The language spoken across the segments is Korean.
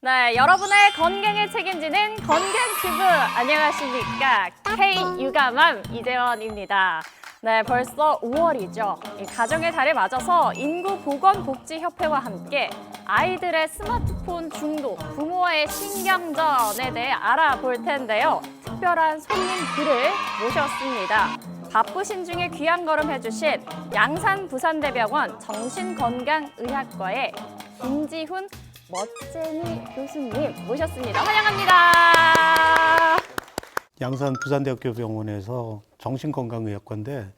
네, 여러분의 건강을 책임지는 건강튜브 안녕하십니까? K-유가맘 이재원입니다. 네, 벌써 5월이죠. 이 가정의 달을 맞아서 인구보건복지협회와 함께 아이들의 스마트폰 중독, 부모와의 신경전에 대해 알아볼 텐데요. 특별한 손님들을 모셨습니다. 바쁘신 중에 귀한 걸음 해주신 양산부산대병원 정신건강의학과의 김지훈 멋쟁이 교수님 모셨습니다. 환영합니다. 양산 부산대학교 병원에서 정신건강의학과인데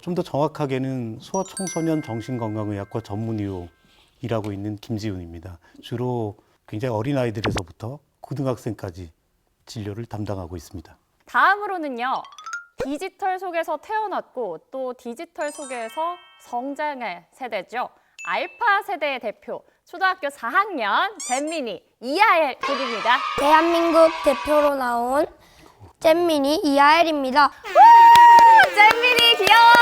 좀 더 정확하게는 소아청소년 정신건강의학과 전문의로 일하고 있는 김지훈입니다. 주로 굉장히 어린 아이들에서부터 고등학생까지 진료를 담당하고 있습니다. 다음으로는요. 디지털 속에서 태어났고 또 디지털 속에서 성장할 세대죠. 알파 세대의 대표, 초등학교 4학년 잼민이 이하엘 군입니다. 대한민국 대표로 나온 잼민이 이하엘입니다. 잼민이 귀여워!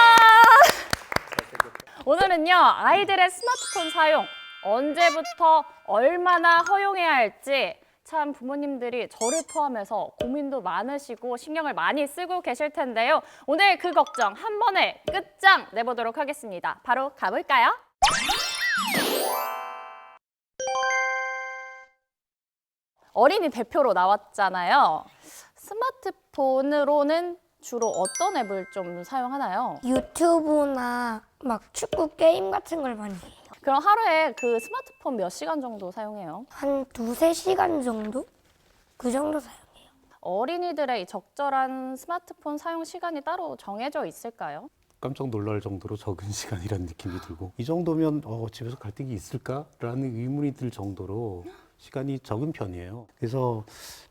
오늘은요, 아이들의 스마트폰 사용 언제부터 얼마나 허용해야 할지 참 부모님들이 저를 포함해서 고민도 많으시고 신경을 많이 쓰고 계실 텐데요. 오늘 그 걱정 한 번에 끝장 내보도록 하겠습니다. 바로 가볼까요? 어린이 대표로 나왔잖아요. 스마트폰으로는 주로 어떤 앱을 좀 사용하나요? 유튜브나 막 축구 게임 같은 걸 많이 해요. 그럼 하루에 그 스마트폰 몇 시간 정도 사용해요? 한 두세 시간 정도? 그 정도 사용해요. 어린이들의 이 적절한 스마트폰 사용 시간이 따로 정해져 있을까요? 깜짝 놀랄 정도로 적은 시간이라는 느낌이 들고 이 정도면 집에서 갈등이 있을까라는 의문이 들 정도로 시간이 적은 편이에요. 그래서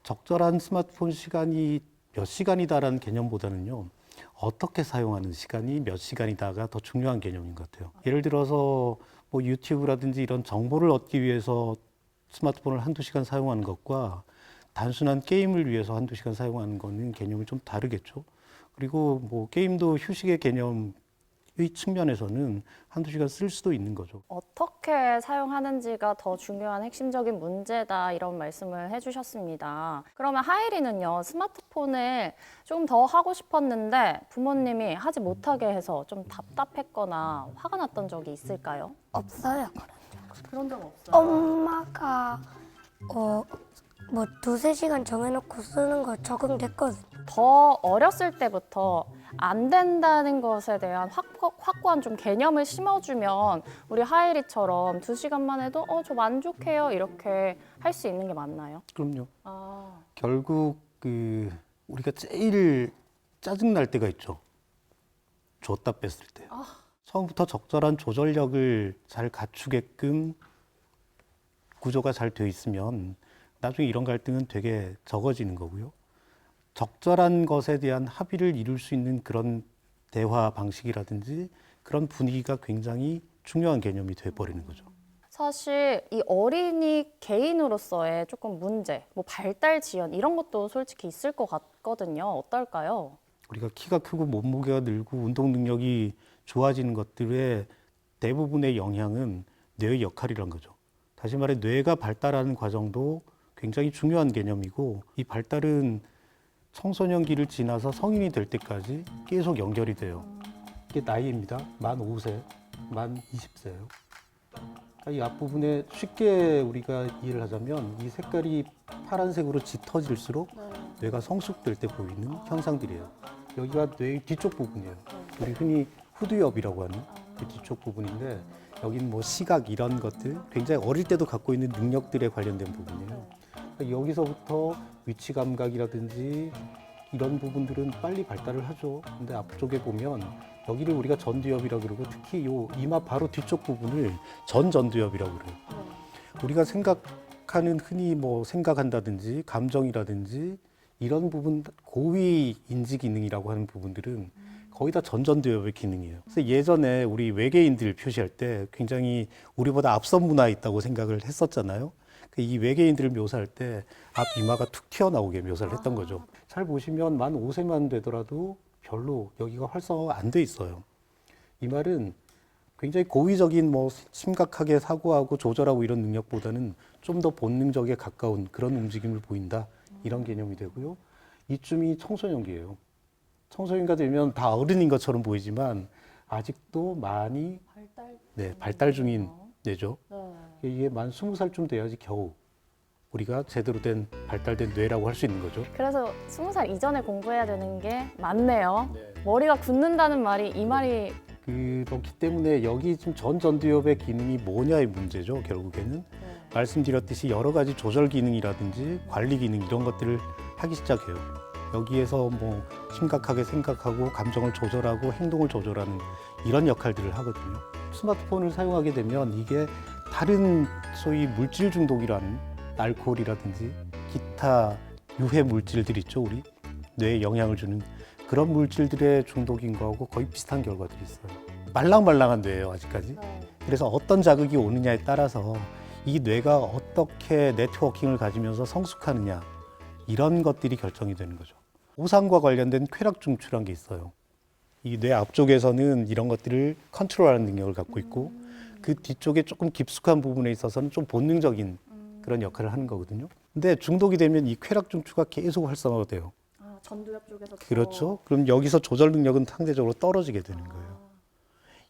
적절한 스마트폰 시간이 몇 시간이다라는 개념보다는요. 어떻게 사용하는 시간이 몇 시간이다가 더 중요한 개념인 것 같아요. 예를 들어서 뭐 유튜브라든지 이런 정보를 얻기 위해서 스마트폰을 한두 시간 사용하는 것과 단순한 게임을 위해서 한두 시간 사용하는 거는 개념이 좀 다르겠죠. 그리고 뭐 게임도 휴식의 개념의 측면에서는 한두 시간 쓸 수도 있는 거죠. 어떻게 사용하는지가 더 중요한 핵심적인 문제다 이런 말씀을 해주셨습니다. 그러면 하일이는요 스마트폰을 좀 더 하고 싶었는데 부모님이 하지 못하게 해서 좀 답답했거나 화가 났던 적이 있을까요? 없어요. 그런 적 없어요. 엄마가 뭐 두세 시간 정해놓고 쓰는 거 적응됐거든요. 더 어렸을 때부터 안 된다는 것에 대한 확고한 좀 개념을 심어주면 우리 하일이처럼 2시간만 해도 저 만족해요 이렇게 할 수 있는 게 맞나요? 그럼요. 아, 결국 우리가 제일 짜증 날 때가 있죠. 줬다 뺐을 때. 처음부터 적절한 조절력을 잘 갖추게끔 구조가 잘 돼 있으면 나중에 이런 갈등은 되게 적어지는 거고요. 적절한 것에 대한 합의를 이룰 수 있는 그런 대화 방식이라든지 그런 분위기가 굉장히 중요한 개념이 돼버리는 거죠. 사실 이 어린이 개인으로서의 조금 문제, 뭐 발달 지연 이런 것도 솔직히 있을 것 같거든요. 어떨까요? 우리가 키가 크고 몸무게가 늘고 운동 능력이 좋아지는 것들의 대부분의 영향은 뇌의 역할이란 거죠. 다시 말해 뇌가 발달하는 과정도 굉장히 중요한 개념이고 이 발달은 청소년기를 지나서 성인이 될 때까지 계속 연결이 돼요. 이게 나이입니다. 만 5세, 만 20세예요. 이 앞부분에 쉽게 우리가 이해를 하자면 이 색깔이 파란색으로 짙어질수록 뇌가 성숙될 때 보이는 현상들이에요. 여기가 뇌의 뒤쪽 부분이에요. 우리 흔히 후두엽이라고 하는 그 뒤쪽 부분인데 여기는 뭐 시각 이런 것들 굉장히 어릴 때도 갖고 있는 능력들에 관련된 부분이에요. 여기서부터 위치 감각이라든지 이런 부분들은 빨리 발달을 하죠. 근데 앞쪽에 보면 여기를 우리가 전두엽이라고 그러고 특히 요 이마 바로 뒤쪽 부분을 전전두엽이라고 그래요. 우리가 생각하는 흔히 뭐 생각한다든지 감정이라든지 이런 부분 고위 인지 기능이라고 하는 부분들은 거의 다 전전두엽의 기능이에요. 그래서 예전에 우리 외계인들 표시할 때 굉장히 우리보다 앞선 문화에 있다고 생각을 했었잖아요. 이 외계인들을 묘사할 때 앞 이마가 툭 튀어나오게 묘사를 했던 거죠. 잘 보시면 만 5세만 되더라도 별로 여기가 활성화가 안 돼 있어요. 이 말은 굉장히 고의적인 뭐 심각하게 사고하고 조절하고 이런 능력보다는 좀 더 본능적에 가까운 그런 움직임을 보인다. 이런 개념이 되고요. 이쯤이 청소년기예요. 청소년기가 되면 다 어른인 것처럼 보이지만 아직도 많이 발달 중인 뇌죠. 이게 만 20살쯤 돼야지 겨우 우리가 제대로 된 발달된 뇌라고 할 수 있는 거죠. 그래서 20살 이전에 공부해야 되는 게 맞네요. 머리가 굳는다는 말이 이 말이 그렇기 때문에 여기 지금 전두엽의 기능이 뭐냐의 문제죠. 결국에는 말씀드렸듯이 여러 가지 조절 기능이라든지 관리 기능 이런 것들을 하기 시작해요. 여기에서 뭐 심각하게 생각하고 감정을 조절하고 행동을 조절하는 이런 역할들을 하거든요. 스마트폰을 사용하게 되면 이게 다른 소위 물질 중독이라는 알코올이라든지 기타 유해 물질들 있죠. 우리 뇌에 영향을 주는 그런 물질들의 중독인 거하고 거의 비슷한 결과들이 있어요. 말랑말랑한 뇌예요, 아직까지. 그래서 어떤 자극이 오느냐에 따라서 이 뇌가 어떻게 네트워킹을 가지면서 성숙하느냐 이런 것들이 결정이 되는 거죠. 오상과 관련된 쾌락중추라는 게 있어요. 이 뇌 앞쪽에서는 이런 것들을 컨트롤하는 능력을 갖고 있고 그 뒤쪽에 조금 깊숙한 부분에 있어서는 좀 본능적인 그런 역할을 하는 거거든요. 근데 중독이 되면 이 쾌락중추가 계속 활성화가 돼요. 전두엽 쪽에서 그렇죠. 그럼 여기서 조절 능력은 상대적으로 떨어지게 되는 거예요.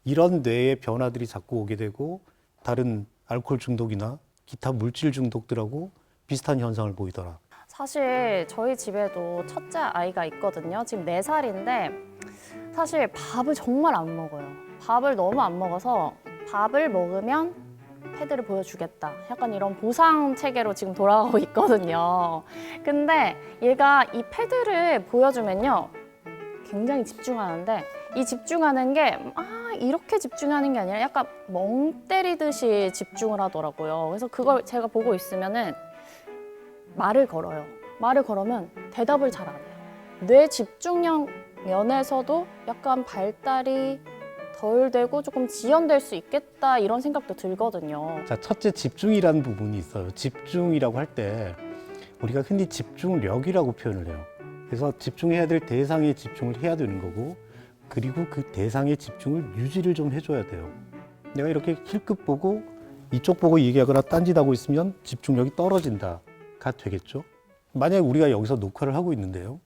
이런 뇌의 변화들이 자꾸 오게 되고 다른 알코올 중독이나 기타 물질 중독들하고 비슷한 현상을 보이더라. 사실 저희 집에도 첫째 아이가 있거든요. 지금 4살인데 사실 밥을 정말 안 먹어요. 밥을 너무 안 먹어서 밥을 먹으면 패드를 보여주겠다. 약간 이런 보상 체계로 지금 돌아가고 있거든요. 근데 얘가 이 패드를 보여주면요. 굉장히 집중하는데 이 집중하는 게 이렇게 집중하는 게 아니라 약간 멍 때리듯이 집중을 하더라고요. 그래서 그걸 제가 보고 있으면은 말을 걸어요. 말을 걸으면 대답을 잘 안 해요. 뇌 집중력 면에서도 약간 발달이 덜 되고 조금 지연될 수 있겠다 이런 생각도 들거든요. 자, 첫째 집중이라는 부분이 있어요. 집중이라고 할 때 우리가 흔히 집중력이라고 표현을 해요. 그래서 집중해야 될 대상에 집중을 해야 되는 거고 그리고 그 대상의 집중을 유지를 좀 해줘야 돼요. 내가 이렇게 힐끗 보고 이쪽 보고 얘기하거나 딴짓하고 있으면 집중력이 떨어진다가 되겠죠. 만약에 우리가 여기서 녹화를 하고 있는데요.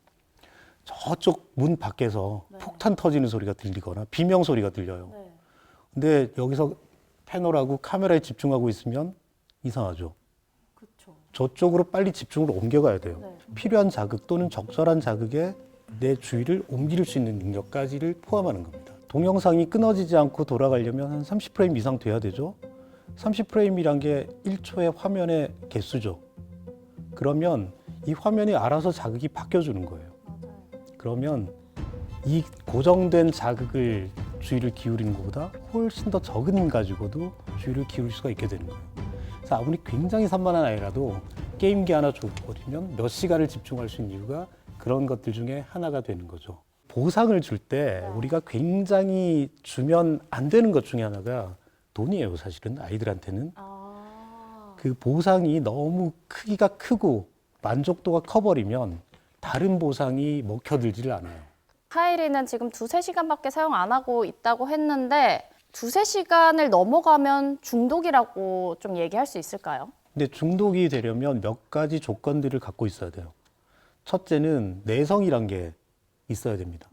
저쪽 문 밖에서 폭탄 터지는 소리가 들리거나 비명 소리가 들려요. 근데 여기서 패널하고 카메라에 집중하고 있으면 이상하죠. 저쪽으로 빨리 집중을 옮겨가야 돼요. 필요한 자극 또는 적절한 자극에 내 주의를 옮길 수 있는 능력까지를 포함하는 겁니다. 동영상이 끊어지지 않고 돌아가려면 한 30프레임 이상 돼야 되죠. 30프레임이란 게 1초의 화면의 개수죠. 그러면 이 화면이 알아서 자극이 바뀌어주는 거예요. 그러면 이 고정된 자극을 주의를 기울이는 것보다 훨씬 더 적은 힘 가지고도 주의를 기울일 수가 있게 되는 거예요. 그래서 아무리 굉장히 산만한 아이라도 게임기 하나 줘버리면 몇 시간을 집중할 수 있는 이유가 그런 것들 중에 하나가 되는 거죠. 보상을 줄 때 우리가 굉장히 주면 안 되는 것 중에 하나가 돈이에요, 사실은 아이들한테는. 그 보상이 너무 크기가 크고 만족도가 커버리면 다른 보상이 먹혀들지를 않아요. 카이리는 지금 2-3시간밖에 사용 안 하고 있다고 했는데 2-3시간을 넘어가면 중독이라고 좀 얘기할 수 있을까요? 근데 중독이 되려면 몇 가지 조건들을 갖고 있어야 돼요. 첫째는 내성이란 게 있어야 됩니다.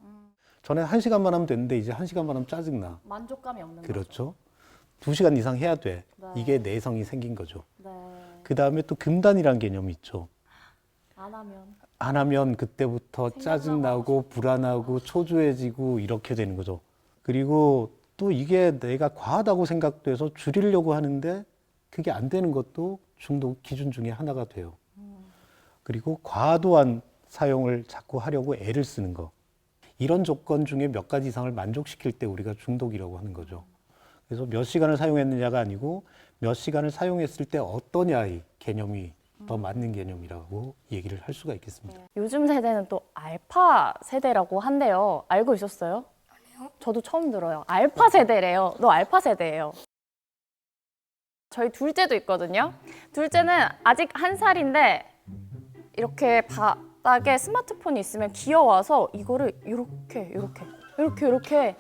전에 1시간만 하면 됐는데 이제 1시간만 하면 짜증나. 만족감이 없는 그렇죠. 2시간 이상 해야 돼. 네. 이게 내성이 생긴 거죠. 네. 그 다음에 또 금단이라는 개념이 있죠. 안 하면 그때부터 짜증나고 불안하고 초조해지고 이렇게 되는 거죠. 그리고 또 이게 내가 과하다고 생각돼서 줄이려고 하는데 그게 안 되는 것도 중독 기준 중에 하나가 돼요. 그리고 과도한 사용을 자꾸 하려고 애를 쓰는 거. 이런 조건 중에 몇 가지 이상을 만족시킬 때 우리가 중독이라고 하는 거죠. 그래서 몇 시간을 사용했느냐가 아니고 몇 시간을 사용했을 때 어떠냐의 개념이 더 맞는 개념이라고 얘기를 할 수가 있겠습니다. 요즘 세대는 또 알파 세대라고 한대요. 알고 있었어요? 아니요. 저도 처음 들어요. 알파 세대래요. 너 알파 세대예요. 저희 둘째도 있거든요. 둘째는 아직 1살인데 이렇게 바닥에 스마트폰이 있으면 귀여워서 이거를 이렇게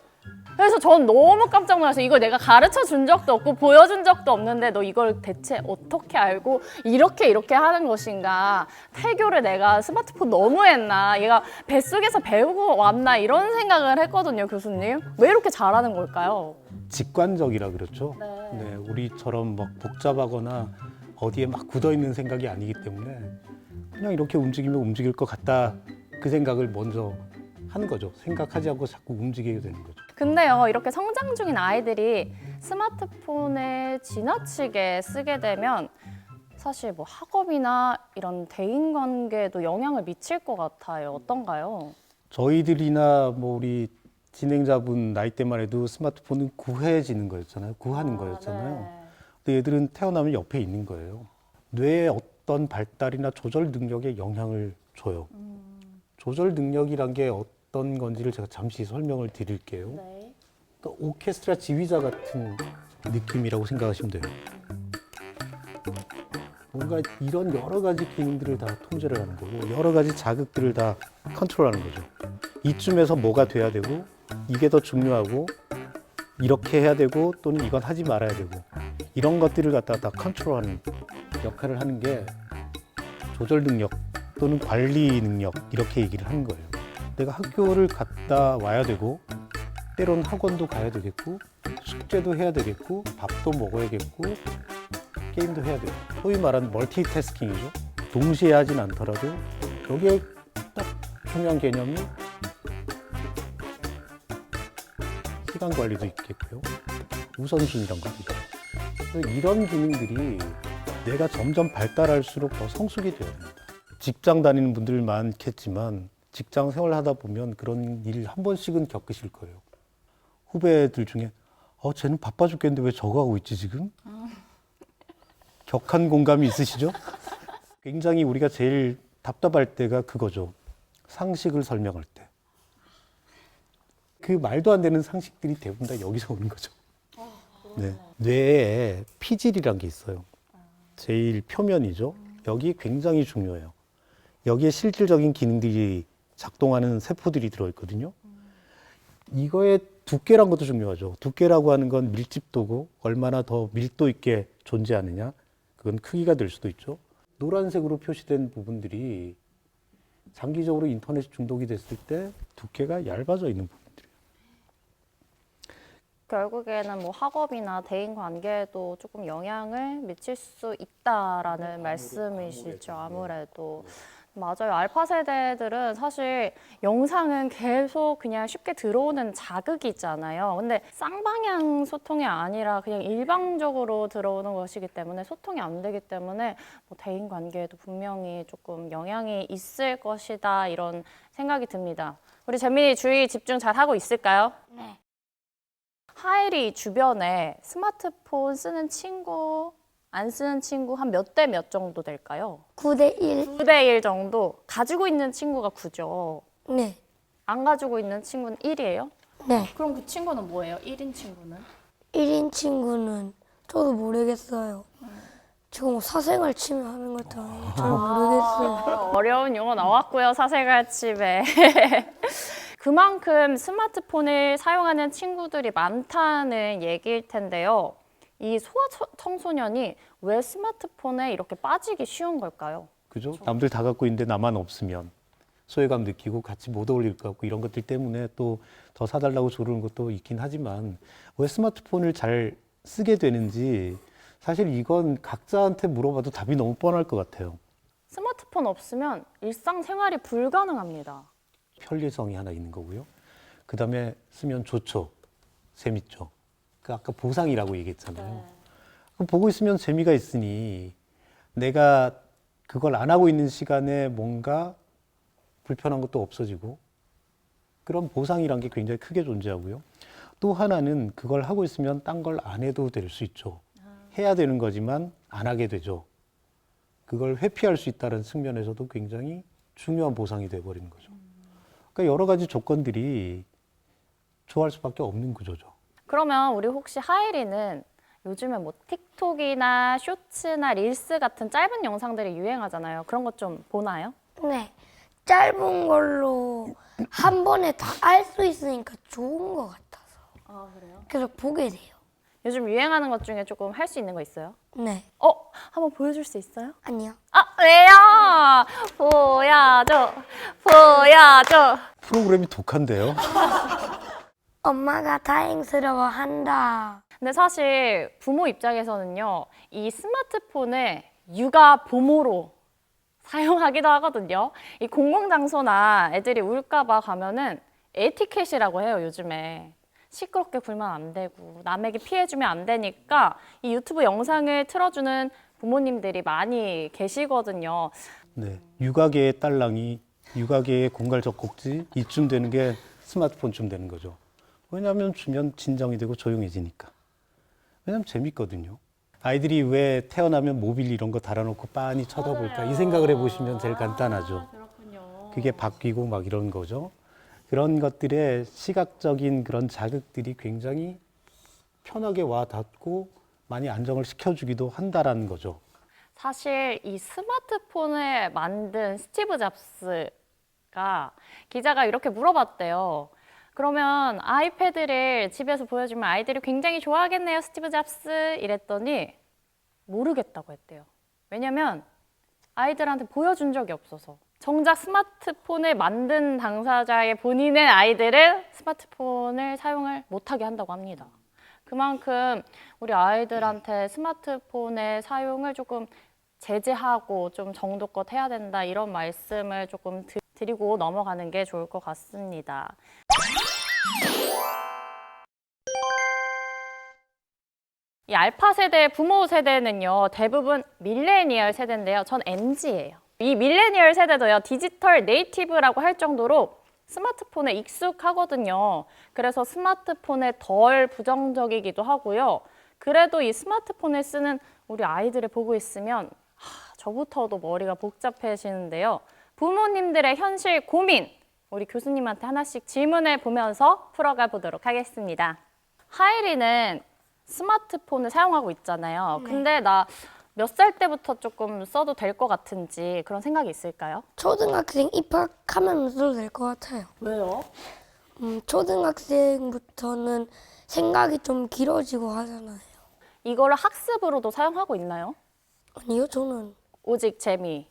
그래서 전 너무 깜짝 놀라서 이걸 내가 가르쳐 준 적도 없고 보여준 적도 없는데 너 이걸 대체 어떻게 알고 이렇게 하는 것인가. 태교를 내가 스마트폰 너무 했나. 얘가 뱃속에서 배우고 왔나 이런 생각을 했거든요, 교수님. 왜 이렇게 잘하는 걸까요? 직관적이라 그렇죠. 네. 네, 우리처럼 막 복잡하거나 어디에 막 굳어 있는 생각이 아니기 때문에 그냥 이렇게 움직이면 움직일 것 같다 그 생각을 먼저 하는 거죠. 생각하지 않고 자꾸 움직이게 되는 거죠. 근데요, 이렇게 성장 중인 아이들이 스마트폰을 지나치게 쓰게 되면 사실 뭐 학업이나 이런 대인관계에도 영향을 미칠 것 같아요. 어떤가요? 저희들이나 뭐 우리 진행자분 나이 때만 해도 스마트폰은 구해지는 거였잖아요. 구하는 거였잖아요. 네. 근데 얘들은 태어나면 옆에 있는 거예요. 뇌의 어떤 발달이나 조절 능력에 영향을 줘요. 조절 능력이란 게 어떤 건지를 제가 잠시 설명을 드릴게요. 네. 그러니까 오케스트라 지휘자 같은 느낌이라고 생각하시면 돼요. 뭔가 이런 여러 가지 기능들을 다 통제를 하는 거고 여러 가지 자극들을 다 컨트롤하는 거죠. 이쯤에서 뭐가 돼야 되고 이게 더 중요하고 이렇게 해야 되고 또는 이건 하지 말아야 되고 이런 것들을 갖다 다 컨트롤하는 역할을 하는 게 조절 능력 또는 관리 능력 이렇게 얘기를 하는 거예요. 내가 학교를 갔다 와야 되고 때로는 학원도 가야 되겠고 숙제도 해야 되겠고 밥도 먹어야겠고 게임도 해야 돼요. 소위 말하는 멀티태스킹이죠. 동시에 하진 않더라도 여기에 딱 중요한 개념이 시간 관리도 있겠고요. 우선순위란 것도 있고. 그래서 이런 기능들이 내가 점점 발달할수록 더 성숙이 되어야 됩니다. 직장 다니는 분들 많겠지만 직장 생활 하다 보면 그런 일 한 번씩은 겪으실 거예요. 후배들 중에 쟤는 바빠 죽겠는데 왜 저거 하고 있지 지금? 격한 공감이 있으시죠? 굉장히 우리가 제일 답답할 때가 그거죠. 상식을 설명할 때. 그 말도 안 되는 상식들이 대부분 다 여기서 오는 거죠. 네. 뇌에 피질이란 게 있어요. 제일 표면이죠. 여기 굉장히 중요해요. 여기에 실질적인 기능들이 작동하는 세포들이 들어있거든요. 이거의 두께란 것도 중요하죠. 두께라고 하는 건 밀집도고 얼마나 더 밀도 있게 존재하느냐. 그건 크기가 될 수도 있죠. 노란색으로 표시된 부분들이 장기적으로 인터넷 중독이 됐을 때 두께가 얇아져 있는 부분들이에요. 결국에는 뭐 학업이나 대인 관계에도 조금 영향을 미칠 수 있다라는 말씀이시죠. 아무래도. 맞아요. 알파 세대들은 사실 영상은 계속 그냥 쉽게 들어오는 자극이잖아요. 근데 쌍방향 소통이 아니라 그냥 일방적으로 들어오는 것이기 때문에 소통이 안 되기 때문에 뭐 대인 관계에도 분명히 조금 영향이 있을 것이다 이런 생각이 듭니다. 우리 재민이 주의 집중 잘 하고 있을까요? 네. 하일이 주변에 스마트폰 쓰는 친구, 안 쓰는 친구 한 몇 대 몇 정도 될까요? 9대1. 9대 1 정도. 가지고 있는 친구가 9죠. 네. 안 가지고 있는 친구는 1이에요? 네. 그럼 그 친구는 뭐예요? 1인 친구는? 1인 친구는 저도 모르겠어요. 지금 사생활 침해하는 것 때문에 잘 모르겠어요. 어려운 용어 나왔고요. 사생활 침해. 그만큼 스마트폰을 사용하는 친구들이 많다는 얘기일 텐데요. 이 소아청소년이 왜 스마트폰에 이렇게 빠지기 쉬운 걸까요? 그죠? 남들 다 갖고 있는데 나만 없으면 소외감 느끼고 같이 못 어울릴 것 같고 이런 것들 때문에 또 더 사달라고 조르는 것도 있긴 하지만 왜 스마트폰을 잘 쓰게 되는지 사실 이건 각자한테 물어봐도 답이 너무 뻔할 것 같아요. 스마트폰 없으면 일상생활이 불가능합니다. 편리성이 하나 있는 거고요. 그 다음에 쓰면 좋죠. 재밌죠. 그 아까 보상이라고 얘기했잖아요. 그럼 보고 있으면 재미가 있으니 내가 그걸 안 하고 있는 시간에 뭔가 불편한 것도 없어지고 그런 보상이란 게 굉장히 크게 존재하고요. 또 하나는 그걸 하고 있으면 딴 걸 안 해도 될 수 있죠. 해야 되는 거지만 안 하게 되죠. 그걸 회피할 수 있다는 측면에서도 굉장히 중요한 보상이 돼버리는 거죠. 그러니까 여러 가지 조건들이 좋아할 수밖에 없는 구조죠. 그러면 우리 혹시 하이리는 요즘에 뭐 틱톡이나 쇼츠나 릴스 같은 짧은 영상들이 유행하잖아요. 그런 것 좀 보나요? 네. 짧은 걸로 한 번에 다 알 수 있으니까 좋은 것 같아서. 아, 그래요? 계속 보게 돼요. 요즘 유행하는 것 중에 조금 할 수 있는 거 있어요? 네. 한번 보여줄 수 있어요? 아니요. 왜요? 보여줘, 보여줘. 프로그램이 독한데요. 엄마가 다행스러워한다. 근데 사실 부모 입장에서는요, 이 스마트폰을 육아 보모로 사용하기도 하거든요. 이 공공장소나 애들이 울까봐 가면은 에티켓이라고 해요, 요즘에. 시끄럽게 굴면 안 되고 남에게 피해주면 안 되니까 이 유튜브 영상을 틀어주는 부모님들이 많이 계시거든요. 네, 육아계의 딸랑이, 육아계의 공갈적 꼭지 이쯤 되는 게 스마트폰쯤 되는 거죠. 왜냐하면 주면 진정이 되고 조용해지니까. 왜냐하면 재밌거든요. 아이들이 왜 태어나면 모빌 이런 거 달아놓고 빤히 쳐다볼까 이 생각을 해보시면 제일 간단하죠. 그렇군요. 그게 바뀌고 막 이런 거죠. 그런 것들의 시각적인 그런 자극들이 굉장히 편하게 와 닿고 많이 안정을 시켜주기도 한다라는 거죠. 사실 이 스마트폰을 만든 스티브 잡스가 기자가 이렇게 물어봤대요. 그러면 아이패드를 집에서 보여주면 아이들이 굉장히 좋아하겠네요, 스티브 잡스. 이랬더니 모르겠다고 했대요. 왜냐면 아이들한테 보여준 적이 없어서. 정작 스마트폰을 만든 당사자의 본인의 아이들은 스마트폰을 사용을 못하게 한다고 합니다. 그만큼 우리 아이들한테 스마트폰의 사용을 조금 제재하고 좀 정도껏 해야 된다 이런 말씀을 조금 드리고 넘어가는 게 좋을 것 같습니다. 이 알파 세대 부모 세대는요 대부분 밀레니얼 세대인데요. 전 MZ예요. 이 밀레니얼 세대도요 디지털 네이티브라고 할 정도로 스마트폰에 익숙하거든요. 그래서 스마트폰에 덜 부정적이기도 하고요. 그래도 이 스마트폰을 쓰는 우리 아이들을 보고 있으면 저부터도 머리가 복잡해지는데요. 부모님들의 현실 고민 우리 교수님한테 하나씩 질문을 보면서 풀어가 보도록 하겠습니다. 하이리는 스마트폰을 사용하고 있잖아요. 근데 나 몇 살 때부터 조금 써도 될 것 같은지 그런 생각이 있을까요? 초등학생 입학하면 써도 될 것 같아요. 왜요? 초등학생부터는 생각이 좀 길어지고 하잖아요. 이거를 학습으로도 사용하고 있나요? 아니요, 저는 오직 재미.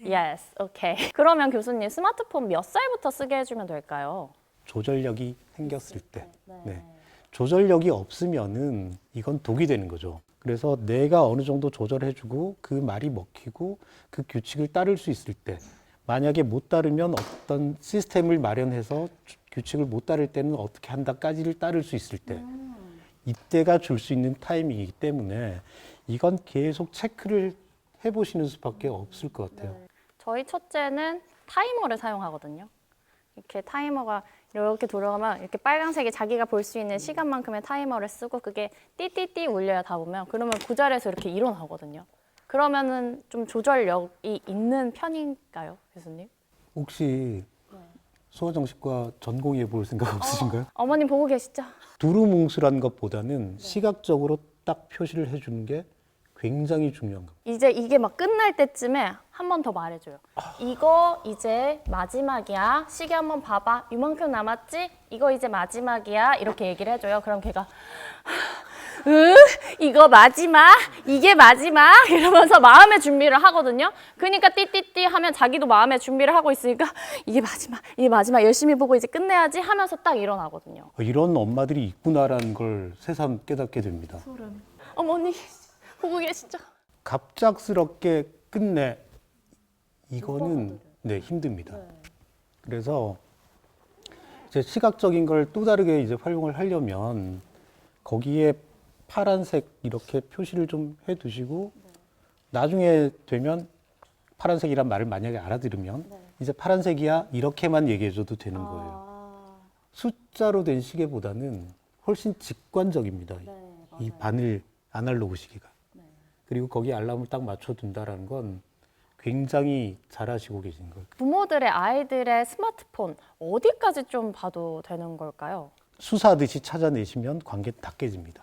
Yes, okay. 그러면 교수님 스마트폰 몇 살부터 쓰게 해주면 될까요? 조절력이 생겼을 때. 네. 조절력이 없으면은 이건 독이 되는 거죠. 그래서 내가 어느 정도 조절해주고 그 말이 먹히고 그 규칙을 따를 수 있을 때 만약에 못 따르면 어떤 시스템을 마련해서 규칙을 못 따를 때는 어떻게 한다까지를 따를 수 있을 때 이때가 줄 수 있는 타이밍이기 때문에 이건 계속 체크를 해보시는 수밖에 없을 것 같아요. 저희 첫째는 타이머를 사용하거든요. 이렇게 타이머가 이렇게 돌아가면 이렇게 빨간색이 자기가 볼 수 있는 시간만큼의 타이머를 쓰고 그게 띠띠띠 울려요, 다 보면. 그러면 그 자리에서 이렇게 일어나거든요. 그러면은 좀 조절력이 있는 편인가요, 교수님? 혹시 소아정신과 전공해 볼 생각 없으신가요? 어머님 보고 계시죠? 두루뭉술한 것보다는 시각적으로 딱 표시를 해주는 게 굉장히 중요한 겁니다. 이제 이게 막 끝날 때쯤에 한 번 더 말해줘요. 이거 이제 마지막이야. 시계 한번 봐봐. 이만큼 남았지? 이거 이제 마지막이야. 이렇게 얘기를 해줘요. 그럼 걔가 이거 마지막? 이게 마지막? 이러면서 마음의 준비를 하거든요. 그러니까 띠띠띠 하면 자기도 마음의 준비를 하고 있으니까 이게 마지막 열심히 보고 이제 끝내야지 하면서 딱 일어나거든요. 이런 엄마들이 있구나라는 걸 새삼 깨닫게 됩니다. 어머니 보고 계시죠? 갑작스럽게 끝내 이거는 네, 힘듭니다. 그래서 이제 시각적인 걸 또 다르게 이제 활용을 하려면 거기에 파란색 이렇게 표시를 좀 해두시고 나중에 되면 파란색이란 말을 만약에 알아들으면 이제 파란색이야 이렇게만 얘기해줘도 되는 거예요. 숫자로 된 시계보다는 훨씬 직관적입니다. 이 바늘 아날로그 시계가. 그리고 거기에 알람을 딱 맞춰둔다라는 건 굉장히 잘하시고 계신 거예요. 부모들의 아이들의 스마트폰 어디까지 좀 봐도 되는 걸까요? 수사하듯이 찾아내시면 관계 다 깨집니다.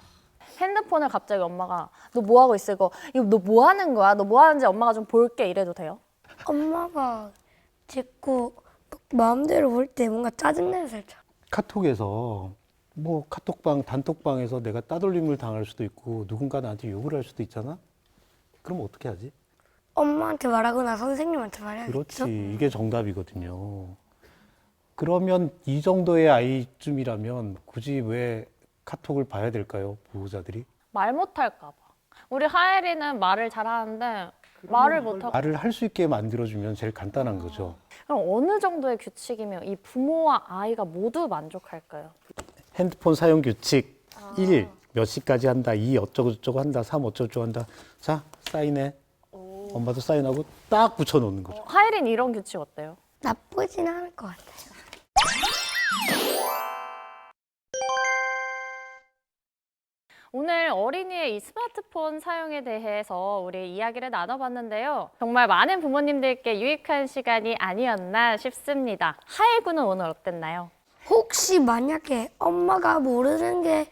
핸드폰을 갑자기 엄마가 너 뭐 하고 있어? 이거 너 뭐 하는 거야? 너 뭐 하는지 엄마가 좀 볼게 이래도 돼요? 엄마가 제 거 마음대로 볼 때 뭔가 짜증나요, 살짝. 카톡에서 뭐 카톡방, 단톡방에서 내가 따돌림을 당할 수도 있고 누군가 나한테 욕을 할 수도 있잖아. 그럼 어떻게 하지? 엄마한테 말하거나 선생님한테 말해야겠죠? 그렇지. 이게 정답이거든요. 그러면 이 정도의 아이쯤이라면 굳이 왜 카톡을 봐야 될까요? 보호자들이? 말 못할까 봐. 우리 하엘이는 말을 잘하는데 말을 못하고. 말을 할 수 있게 만들어주면 제일 간단한 거죠. 그럼 어느 정도의 규칙이면 이 부모와 아이가 모두 만족할까요? 핸드폰 사용 규칙 1. 몇 시까지 한다. 2. 어쩌고저쩌고 한다. 3. 어쩌고저쩌고 한다. 자, 사인해. 엄마도 사인하고 딱 붙여놓는 거죠. 하엘이는 이런 규칙 어때요? 나쁘진 않을 것 같아요. 오늘 어린이의 이 스마트폰 사용에 대해서 우리 이야기를 나눠봤는데요. 정말 많은 부모님들께 유익한 시간이 아니었나 싶습니다. 하엘 군은 오늘 어땠나요? 혹시 만약에 엄마가 모르는 게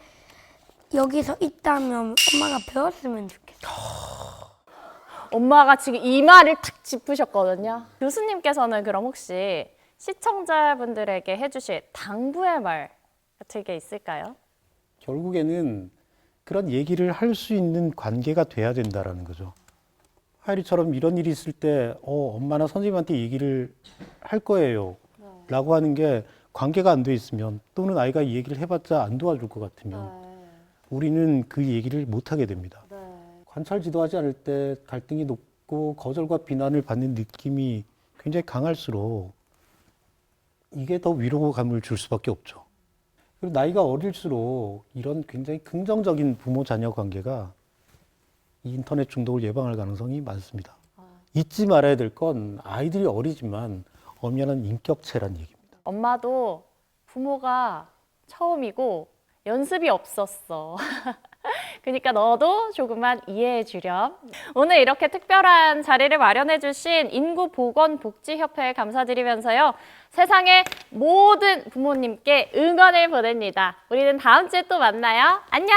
여기서 있다면 엄마가 배웠으면 좋겠어요. 엄마가 지금 이 말을 탁 짚으셨거든요. 교수님께서는 그럼 혹시 시청자분들에게 해주실 당부의 말 같은 게 있을까요? 결국에는 그런 얘기를 할 수 있는 관계가 돼야 된다라는 거죠. 하율이처럼 이런 일이 있을 때 엄마나 선생님한테 얘기를 할 거예요 라고 하는 게 관계가 안 돼 있으면 또는 아이가 이 얘기를 해봤자 안 도와줄 것 같으면 우리는 그 얘기를 못 하게 됩니다. 관찰 지도하지 않을 때 갈등이 높고 거절과 비난을 받는 느낌이 굉장히 강할수록 이게 더 위로감을 줄 수밖에 없죠. 그리고 나이가 어릴수록 이런 굉장히 긍정적인 부모-자녀 관계가 이 인터넷 중독을 예방할 가능성이 많습니다. 잊지 말아야 될 건 아이들이 어리지만 엄연한 인격체란 얘기입니다. 엄마도 부모가 처음이고 연습이 없었어. 그러니까 너도 조금만 이해해 주렴. 오늘 이렇게 특별한 자리를 마련해 주신 인구보건복지협회에 감사드리면서요. 세상의 모든 부모님께 응원을 보냅니다. 우리는 다음 주에 또 만나요. 안녕.